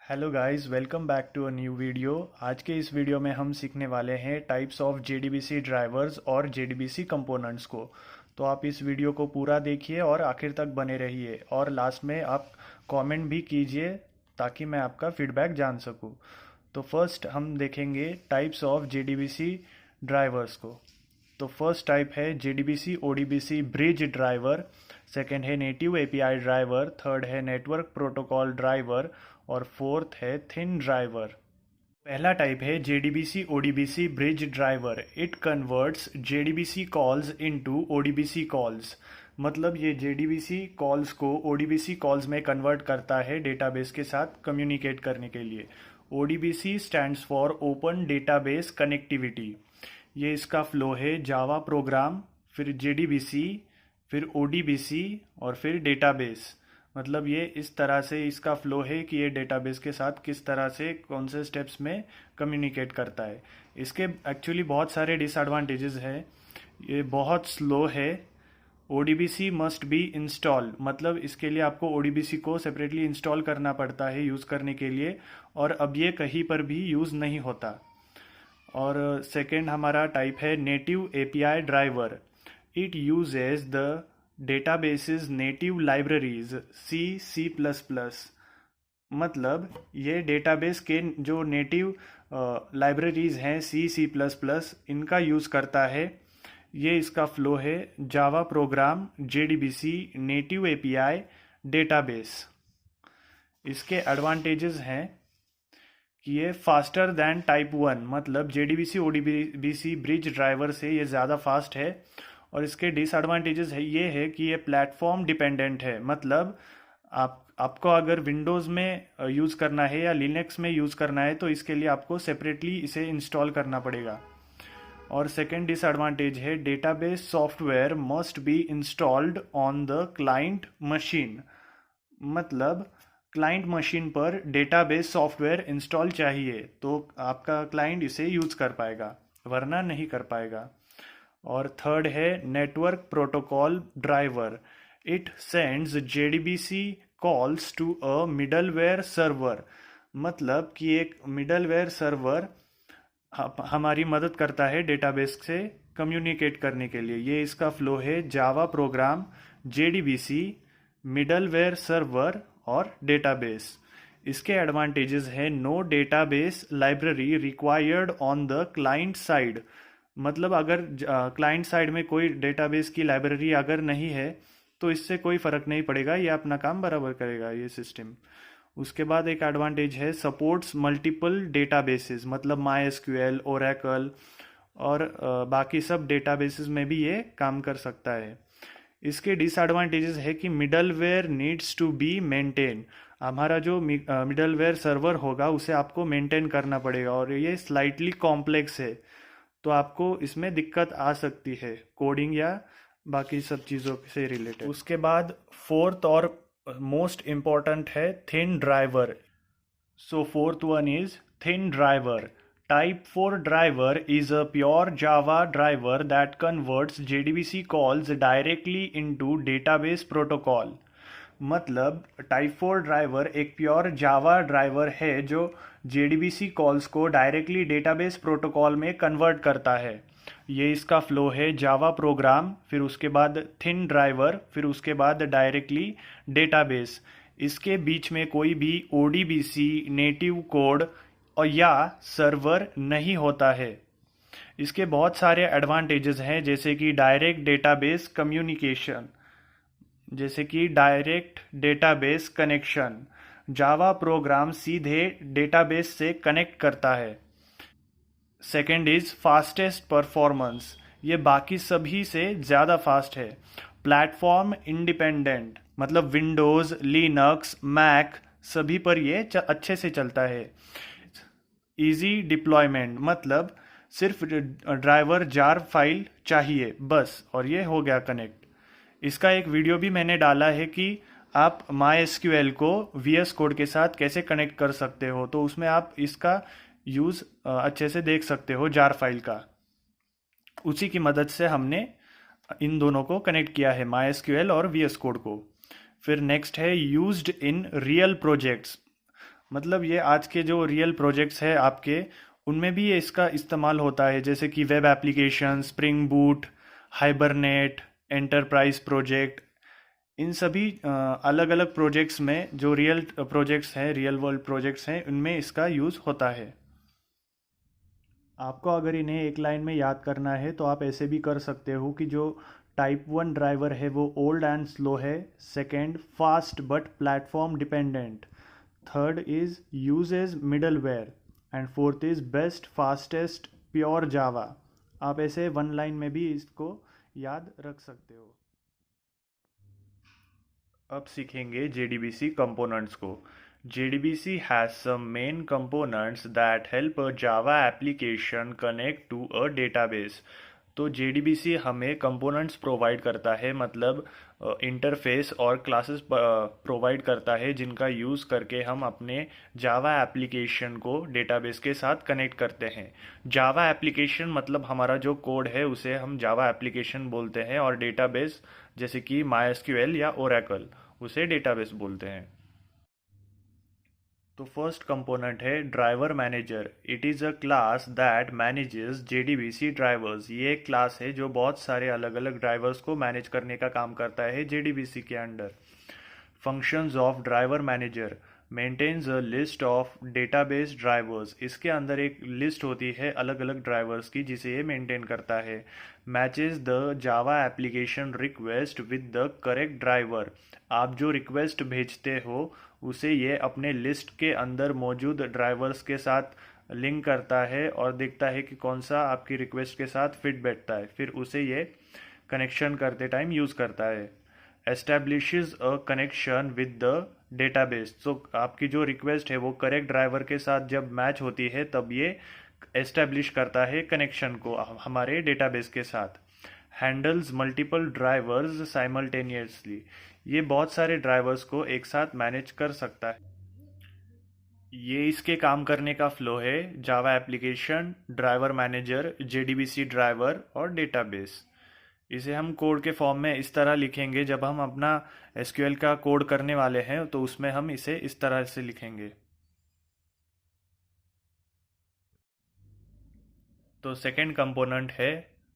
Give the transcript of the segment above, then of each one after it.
Hello guys, welcome back to a new video. आज के इस वीडियो में हम सीखने वाले हैं टाइप्स ऑफ जेडीबीसी ड्राइवर्स और जेडीबीसी कंपोनेंट्स को। तो आप इस वीडियो को पूरा देखिए और आखिर तक बने रहिए और लास्ट में आप कमेंट भी कीजिए ताकि मैं आपका फीडबैक जान सकूं। तो फर्स्ट हम देखेंगे टाइप्स ऑफ जेडीबीसी ड्राइवर्स को। तो फर्स्ट टाइप है JDBC ODBC bridge driver, second है नेटिव एपीआई ड्राइवर, थर्ड है नेटवर्क प्रोटोकॉल ड्राइवर और फोर्थ है थिन ड्राइवर। पहला टाइप है JDBC ODBC bridge driver. It converts JDBC calls into ODBC calls. मतलब ये जेडीबीसी कॉल्स को ओडीबीसी कॉल्स में कन्वर्ट करता है डेटाबेस के साथ कम्युनिकेट करने के लिए। ODBC stands for open database connectivity. ये इसका फ्लो है जावा प्रोग्राम, फिर जेडीबीसी, फिर ओडीबीसी और फिर डेटाबेस। मतलब ये इस तरह से इसका फ्लो है कि ये डेटाबेस के साथ किस तरह से कौन से स्टेप्स में कम्युनिकेट करता है। इसके एक्चुअली बहुत सारे डिसएडवांटेजेस हैं। ये बहुत स्लो है। ओडीबीसी मस्ट बी इंस्टॉल, मतलब इसके लिए आपको ओडीबीसी को सेपरेटली इंस्टॉल करना पड़ता है यूज़ करने के लिए, और अब ये कहीं पर भी यूज़ नहीं होता। और सेकेंड हमारा टाइप है native API driver. It uses the databases native libraries C++। मतलब ये डेटाबेस के जो नेटिव लाइब्रेरीज हैं C++, इनका यूज़ करता है। ये इसका फ्लो है Java program, JDBC, native API, database. इसके एडवांटेजेस हैं कि ये फास्टर दैन टाइप 1, मतलब जेडीबीसी ओडीबीसी ब्रिज ड्राइवर से ये ज़्यादा फास्ट है। और इसके डिसएडवांटेजेस है ये है कि ये प्लेटफॉर्म डिपेंडेंट है। मतलब आपको अगर विंडोज़ में यूज़ करना है या लिनक्स में यूज़ करना है तो इसके लिए आपको सेपरेटली इसे इंस्टॉल करना पड़ेगा। और सेकेंड डिसएडवांटेज है database software must be installed on the client machine. मतलब क्लाइंट मशीन पर डेटाबेस सॉफ्टवेयर इंस्टॉल चाहिए तो आपका क्लाइंट इसे यूज़ कर पाएगा, वरना नहीं कर पाएगा। और थर्ड है network protocol driver. It sends JDBC calls to a middleware server. मतलब कि एक मिडलवेयर सर्वर हमारी मदद करता है डेटाबेस से कम्युनिकेट करने के लिए। ये इसका फ्लो है Java program, JDBC, middleware server और डेटाबेस। इसके एडवांटेजेस है no database library required on the client side. मतलब अगर क्लाइंट साइड में कोई डेटाबेस की लाइब्रेरी अगर नहीं है तो इससे कोई फ़र्क नहीं पड़ेगा, ये अपना काम बराबर करेगा ये सिस्टम। उसके बाद एक एडवांटेज है सपोर्ट्स मल्टीपल डेटाबेसेस, मतलब माई एसक्यूएल, ओरेकल और बाकी सब डेटाबेसेस में भी ये काम कर सकता है। इसके डिसएडवांटेजेस है कि middleware needs to be maintain. हमारा जो मिडलवेयर सर्वर होगा उसे आपको मेंटेन करना पड़ेगा और ये स्लाइटली कॉम्प्लेक्स है, तो आपको इसमें दिक्कत आ सकती है कोडिंग या बाकी सब चीज़ों से रिलेटेड। उसके बाद फोर्थ और मोस्ट इम्पॉर्टेंट है thin driver. So fourth one is thin driver. Type 4 driver is a pure Java driver that converts JDBC calls directly into database protocol। मतलब टाइप 4 ड्राइवर एक प्योर जावा ड्राइवर है जो JDBC calls को directly database protocol में convert करता है। ये इसका फ्लो है जावा प्रोग्राम, फिर उसके बाद थिन ड्राइवर, फिर उसके बाद डायरेक्टली डेटाबेस। इसके बीच में कोई भी ODBC नेटिव कोड और या सर्वर नहीं होता है। इसके बहुत सारे एडवांटेजेस हैं जैसे कि डायरेक्ट डेटाबेस कम्युनिकेशन, जैसे कि direct database connection. Java program सीधे डेटाबेस से कनेक्ट करता है। Second is fastest performance. ये बाकी सभी से ज़्यादा फास्ट है। प्लेटफॉर्म इंडिपेंडेंट, मतलब विंडोज़, लिनक्स, मैक सभी पर ये अच्छे से चलता है। इजी डिप्लॉयमेंट, मतलब सिर्फ ड्राइवर जार फाइल चाहिए बस और ये हो गया कनेक्ट। इसका एक वीडियो भी मैंने डाला है कि आप MySQL को VS कोड के साथ कैसे कनेक्ट कर सकते हो, तो उसमें आप इसका यूज़ अच्छे से देख सकते हो जार फाइल का। उसी की मदद से हमने इन दोनों को कनेक्ट किया है, MySQL और VS कोड को। फिर नेक्स्ट है यूज्ड इन रियल प्रोजेक्ट्स। मतलब ये आज के जो रियल प्रोजेक्ट्स है आपके, उनमें भी ये इसका इस्तेमाल होता है, जैसे कि web application, spring boot, hibernate, enterprise project. इन सभी अलग अलग प्रोजेक्ट्स में, जो रियल प्रोजेक्ट्स हैं, रियल वर्ल्ड प्रोजेक्ट्स हैं, उनमें इसका यूज़ होता है। आपको अगर इन्हें एक लाइन में याद करना है तो आप ऐसे भी कर सकते हो कि जो टाइप 1 ड्राइवर है वो ओल्ड एंड स्लो है, second fast but platform dependent, third is uses middleware, and fourth is best fastest pure Java. आप ऐसे वन लाइन में भी इसको याद रख सकते हो। अब सीखेंगे JDBC कंपोनेंट्स को। JDBC has some main components that help a Java application connect to a database। तो JDBC हमें कंपोनेंट्स प्रोवाइड करता है, मतलब इंटरफेस और क्लासेस प्रोवाइड करता है, जिनका यूज़ करके हम अपने जावा एप्लीकेशन को डेटाबेस के साथ कनेक्ट करते हैं। जावा एप्लीकेशन मतलब हमारा जो कोड है उसे हम जावा एप्लीकेशन बोलते हैं, और डेटाबेस जैसे कि MySQL या ओरेकल, उसे डेटाबेस बोलते हैं। तो फर्स्ट कंपोनेंट है driver manager. It is a class that manages JDBC drivers. ये एक क्लास है जो बहुत सारे अलग अलग ड्राइवर्स को मैनेज करने का काम करता है JDBC के अंडर। Functions of driver manager maintains a list of database drivers. इसके अंदर एक लिस्ट होती है अलग अलग ड्राइवर्स की, जिसे ये मेंटेन करता है। Matches the Java application request with the correct driver. आप जो रिक्वेस्ट भेजते हो उसे ये अपने लिस्ट के अंदर मौजूद ड्राइवर्स के साथ लिंक करता है और देखता है कि कौन सा आपकी रिक्वेस्ट के साथ फिट बैठता है, फिर उसे ये कनेक्शन करते टाइम यूज़ करता है। Establishes a connection with the database. तो आपकी जो रिक्वेस्ट है वो करेक्ट ड्राइवर के साथ जब मैच होती है तब ये एस्टैब्लिश करता है कनेक्शन को हमारे डेटाबेस के साथ। Handles multiple drivers simultaneously. ये बहुत सारे ड्राइवर्स को एक साथ मैनेज कर सकता है। ये इसके काम करने का फ्लो है: Java application, driver manager, JDBC driver और डेटाबेस। इसे हम कोड के फॉर्म में इस तरह लिखेंगे, जब हम अपना SQL का कोड करने वाले हैं तो उसमें हम इसे इस तरह से लिखेंगे। तो सेकेंड कंपोनेंट है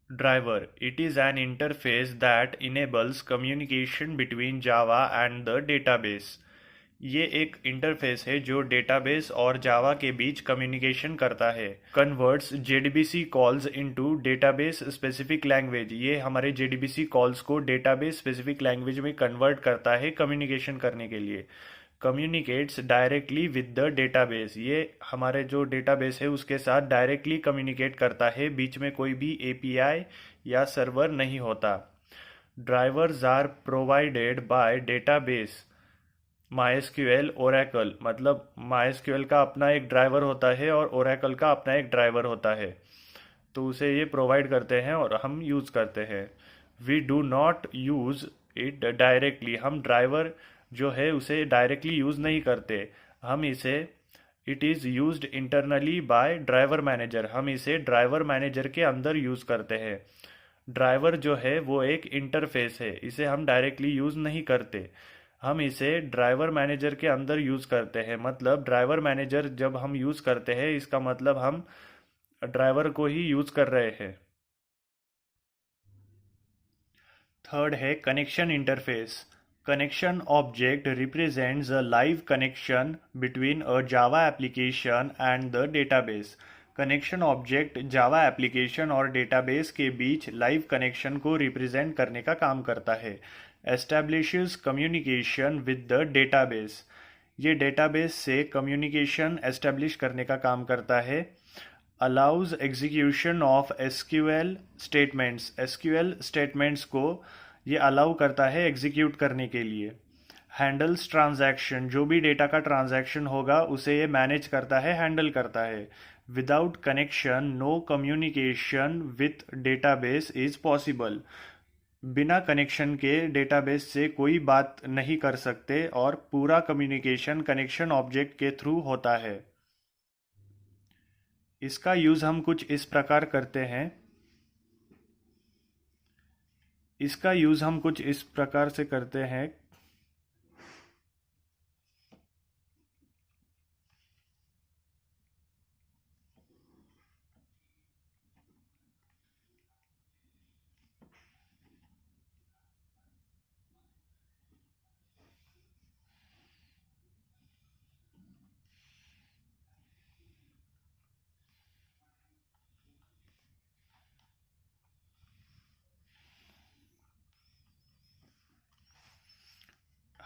driver. It is an interface that enables communication between Java and the database. ये एक इंटरफेस है जो डेटाबेस और जावा के बीच कम्युनिकेशन करता है। Converts JDBC calls into database specific language. ये हमारे JDBC कॉल्स को डेटाबेस स्पेसिफिक लैंग्वेज में कन्वर्ट करता है कम्युनिकेशन करने के लिए। Communicates directly with the database. ये हमारे जो डेटाबेस है उसके साथ डायरेक्टली कम्युनिकेट करता है, बीच में कोई भी API या सर्वर नहीं होता। Drivers are provided by database MySQL Oracle. मतलब MySQL का अपना एक ड्राइवर होता है और ओरेकल का अपना एक ड्राइवर होता है, तो उसे ये प्रोवाइड करते हैं और हम यूज़ करते हैं। We do not use it directly. हम ड्राइवर जो है उसे डायरेक्टली यूज़ नहीं करते, हम इसे it is used internally by driver manager. हम इसे ड्राइवर मैनेजर के अंदर यूज़ करते हैं। ड्राइवर जो है वो एक इंटरफेस है, इसे हम डायरेक्टली यूज़ नहीं करते, हम इसे ड्राइवर मैनेजर के अंदर यूज़ करते हैं। मतलब ड्राइवर मैनेजर जब हम यूज़ करते हैं, इसका मतलब हम ड्राइवर को ही यूज़ कर रहे हैं। थर्ड है connection interface. Connection object represents a live connection between a Java application and the database. Connection object Java application और डेटाबेस के बीच लाइव कनेक्शन को रिप्रेजेंट करने का काम करता है। Establishes communication with the database. ये डेटाबेस से कम्युनिकेशन एस्टैब्लिश करने का काम करता है। Allows execution of SQL statements. SQL statements को ये अलाउ करता है एग्जीक्यूट करने के लिए। Handles transaction. जो भी डेटा का ट्रांजैक्शन होगा उसे ये मैनेज करता है, हैंडल करता है। Without connection no communication with database is possible. बिना कनेक्शन के डेटाबेस से कोई बात नहीं कर सकते और पूरा कम्युनिकेशन कनेक्शन ऑब्जेक्ट के थ्रू होता है। इसका यूज़ हम कुछ इस प्रकार करते हैं। इसका यूज़ हम कुछ इस प्रकार से करते हैं।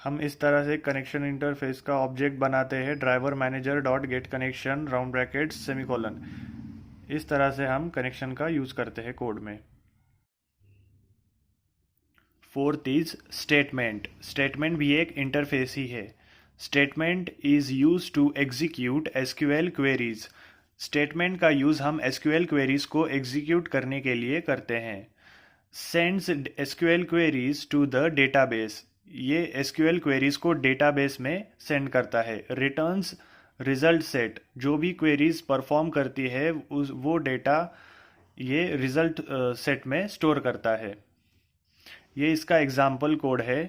हम इस तरह से कनेक्शन इंटरफेस का ऑब्जेक्ट बनाते हैं, driver manager dot get connection round brackets semicolon. इस तरह से हम कनेक्शन का यूज़ करते हैं कोड में। Fourth is statement. स्टेटमेंट भी एक इंटरफेस ही है। Statement is use to execute SQL queries. Statement का यूज़ हम एसक्यूएल क्वेरीज को एग्जीक्यूट करने के लिए करते हैं। Sends SQL queries to the database. ये एसक्यूएल क्वेरीज को डेटाबेस में सेंड करता है। Returns result set. जो भी क्वेरीज परफॉर्म करती है वो डेटा ये रिजल्ट सेट में स्टोर करता है। ये इसका एग्जाम्पल कोड है।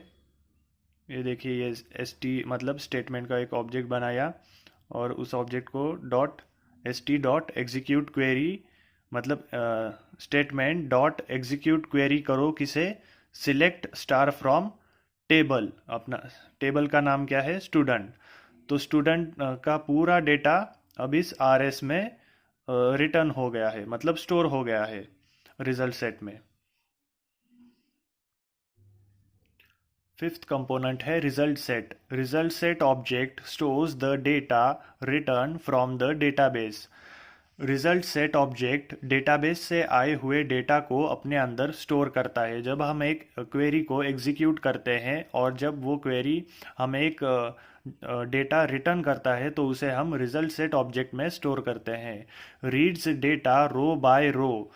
ये देखिए, ये एस टी मतलब स्टेटमेंट का एक ऑब्जेक्ट बनाया और उस object co dot S T dot execute query मतलब स्टेटमेंट डॉट एग्जीक्यूट क्वेरी करो किसे, सिलेक्ट स्टार फ्रॉम टेबल। अपना टेबल का नाम क्या है, स्टूडेंट। तो स्टूडेंट का पूरा डेटा अब इस आर एस में रिटर्न हो गया है, मतलब स्टोर हो गया है रिजल्ट सेट में। फिफ्थ कंपोनेंट है result set. Result set object stores the data return from the database. Result set object database से आए हुए डेटा को अपने अंदर स्टोर करता है। जब हम एक क्वेरी को एग्जीक्यूट करते हैं और जब वो क्वेरी हमें एक डेटा रिटर्न करता है तो उसे हम रिजल्ट सेट ऑब्जेक्ट में स्टोर करते हैं। रीड्स डेटा रो बाय रो।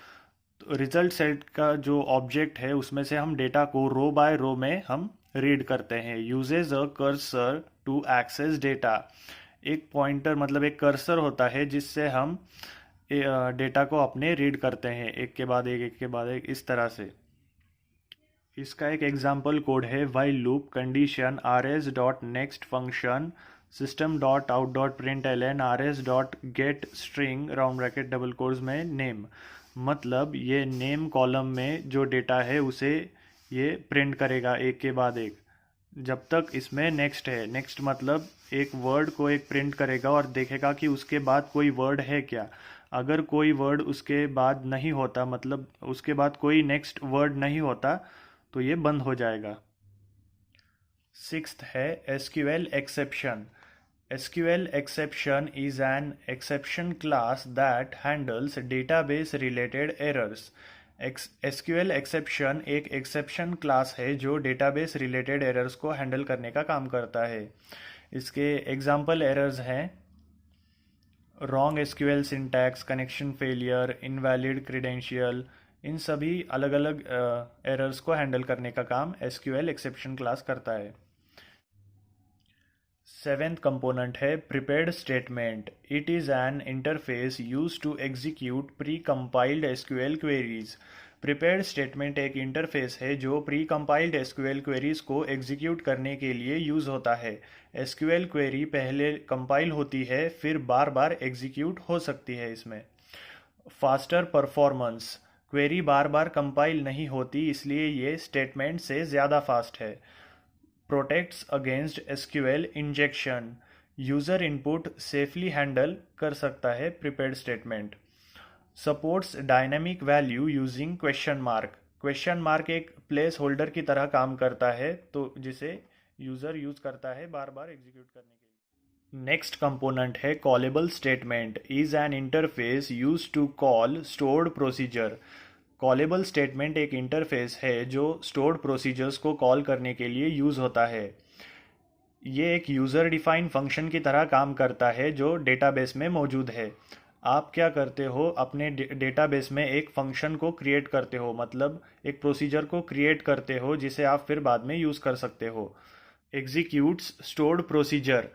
रिजल्ट सेट का जो ऑब्जेक्ट है उसमें से हम डेटा को रो बाय रो में हम रीड करते हैं। Uses a cursor to access data. एक पॉइंटर मतलब एक कर्सर होता है जिससे हम डेटा को अपने रीड करते हैं, एक के बाद एक के बाद एक, इस तरह से। इसका एक एग्जाम्पल कोड है while loop condition R S dot next function system dot out dot print L N R S dot get string round bracket double quotes में नेम। मतलब ये नेम कॉलम में जो डेटा है उसे ये प्रिंट करेगा एक के बाद एक जब तक इसमें नेक्स्ट है। नेक्स्ट मतलब एक वर्ड को एक प्रिंट करेगा और देखेगा कि उसके बाद कोई वर्ड है क्या। अगर कोई वर्ड उसके बाद नहीं होता, मतलब उसके बाद कोई नेक्स्ट वर्ड नहीं होता, तो ये बंद हो जाएगा। सिक्स्थ है SQL exception. SQL exception is an exception class that handles database related errors. SQL exception एक exception class है जो database related errors को handle करने का काम करता है। इसके example errors हैं wrong SQL syntax, connection failure, invalid credential। इन सभी अलग अलग errors को handle करने का काम SQL exception class करता है। सेवेंथ कंपोनेंट है prepared statement. It is an interface use to execute pre compiled SQL queries. Prepared statement एक इंटरफेस है जो प्री कंपाइल्ड एसक्यूएल क्वेरीज को एग्जीक्यूट करने के लिए यूज़ होता है। एसक्यूएल क्वेरी पहले कंपाइल होती है फिर बार बार एग्जीक्यूट हो सकती है इसमें। Faster performance. क्वेरी बार बार कंपाइल नहीं होती इसलिए ये स्टेटमेंट से ज़्यादा फास्ट है। Protects against SQL injection. User input safely handle कर सकता है prepared statement. Supports dynamic value using question mark. Question mark एक प्लेस होल्डर की तरह काम करता है तो जिसे यूज़र यूज़ करता है बार बार एग्जीक्यूट करने के लिए। नेक्स्ट कंपोनेंट है callable statement. Is an interface use to call stored procedure. Callable statement एक इंटरफेस है जो स्टोर्ड प्रोसीजर्स को कॉल करने के लिए यूज़ होता है। ये एक यूज़र डिफाइंड फंक्शन की तरह काम करता है जो डेटाबेस में मौजूद है। आप क्या करते हो, अपने डेटाबेस में एक फंक्शन को क्रिएट करते हो, मतलब एक प्रोसीजर को क्रिएट करते हो जिसे आप फिर बाद में यूज़ कर सकते हो। एग्जीक्यूट्स स्टोर्ड प्रोसीजर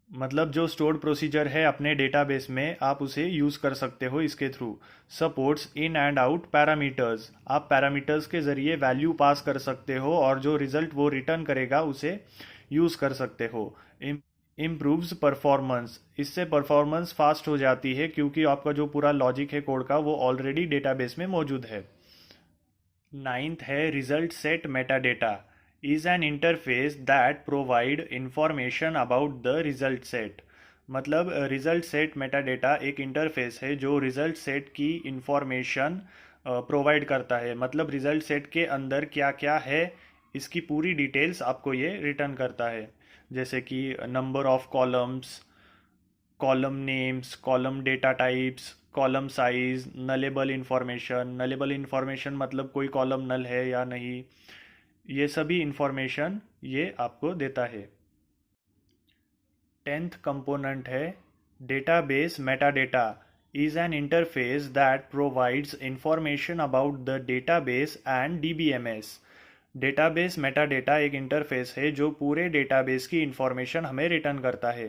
मतलब जो स्टोर्ड प्रोसीजर है अपने डेटाबेस में आप उसे यूज़ कर सकते हो इसके through. Supports in and out parameters. आप पैरामीटर्स के ज़रिए वैल्यू पास कर सकते हो और जो रिज़ल्ट वो रिटर्न करेगा उसे यूज़ कर सकते हो। Improves performance. इससे परफॉर्मेंस फास्ट हो जाती है क्योंकि आपका जो पूरा लॉजिक है कोड का वो ऑलरेडी डेटाबेस में मौजूद है। नाइन्थ है result set metadata. is an interface that provide information about the result set। मतलब रिजल्ट सेट मेटाडेटा एक इंटरफेस है जो रिजल्ट सेट की इंफॉर्मेशन प्रोवाइड करता है। मतलब रिजल्ट सेट के अंदर क्या क्या है इसकी पूरी डिटेल्स आपको ये रिटर्न करता है, जैसे कि number of columns, column names, column data types, column size, nullable information. Nullable information मतलब कोई कॉलम नल है या नहीं, ये सभी इंफॉर्मेशन ये आपको देता है। 10th कंपोनेंट है database metadata is an interface that provides information about the database and DBMS। Database metadata एक इंटरफेस है जो पूरे डेटाबेस की इंफॉर्मेशन हमें रिटर्न करता है।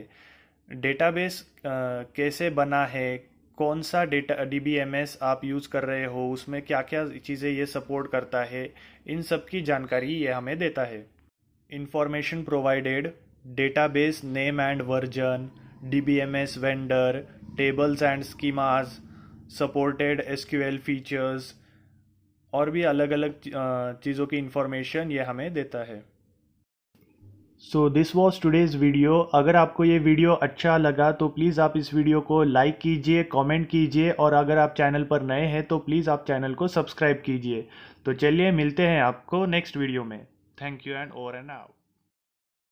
डेटाबेस कैसे बना है, कौन सा डेटा DBMS आप यूज़ कर रहे हो, उसमें क्या क्या चीज़ें ये सपोर्ट करता है, इन सब की जानकारी ये हमें देता है। Information provided, database name and version, DBMS vendor, tables and schemas, supported SQL features, और भी अलग अलग चीज़ों की इंफॉर्मेशन ये हमें देता है। So this was today's video. अगर आपको ये वीडियो अच्छा लगा तो प्लीज़ आप इस वीडियो को लाइक कीजिए, कमेंट कीजिए, और अगर आप चैनल पर नए हैं तो प्लीज़ आप चैनल को सब्सक्राइब कीजिए। तो चलिए मिलते हैं आपको नेक्स्ट वीडियो में। Thank you and over and out.